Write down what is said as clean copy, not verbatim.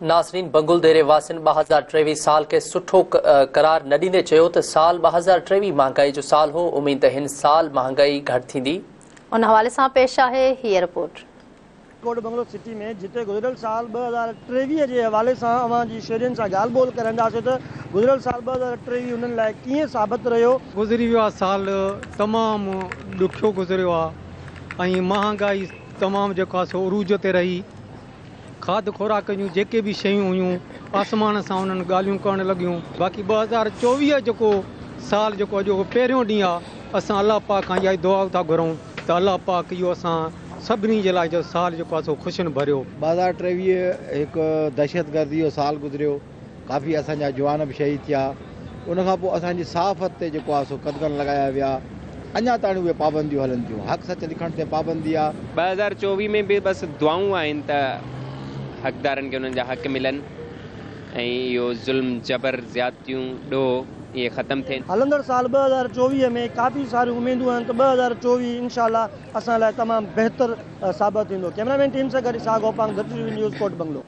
नाज़रीन, बंगुल देरे वासिन 2023 साल के सुठो करार न ॾींदे चयो त साल 2023 महांगाई जो साल हो। उम्मीद त हिन साल महांगाई घटि थींदी। उन हवाले सां पेश आहे हीअ रिपोर्ट। कोट बंगलो सिटी में जिते गुज़िरियल साल 2023 जे हवाले सां अवां जी शहरियुनि सां ॻाल्हि ॿोल करंदासीं त गुज़िरियल साल 2023 उन्हनि लाइ कीअं साबित रहियो। गुज़री वियो आहे साल तमामु ॾुखियो गुज़रियो आहे ऐं महांगाई तमामु जेको आहे सो उरूज ते रही। खाद खुराक जूं जेके बि शयूं हुयूं आसमान सां उन्हनि ॻाल्हियूं करणु लॻियूं। बाक़ी 2024 जेको साल जेको अॼु पहिरियों ॾींहुं आहे, असां अलाह पाक खां इहा दुआ था घुरूं त अलाह पाक इहो असां सभिनी जे लाइ जो साल जेको आहे सो ख़ुशियुनि भरियो। 2023 हिकु दहशतगर्दी जो साल गुज़रियो। काफ़ी असांजा जवान बि शहीद थिया। उनखां पोइ असांजी सहाफ़त ते जेको आहे सो कदगन लॻाया विया। अञा ताईं उहे पाबंदियूं हलनि थियूं। हक़ सच लिखण ते पाबंदी आहे। 2024 में बि बसि दुआऊं आहिनि त हक़दारनि खे उन्हनि जा हक़ मिलनि ऐं इहो ज़ुल्म जबर ज़्यादतियूं ॾोह इहे ख़तमु थियनि। हलंदड़ साल 2024 में काफ़ी सारियूं उमेदूं आहिनि त 2024 इंशाअल्लाह असां लाइ तमामु बहितर साबित थींदो। कैमरामैन टीम सां गॾु साग ओपांग, न्यूज़ कोट बंगलो।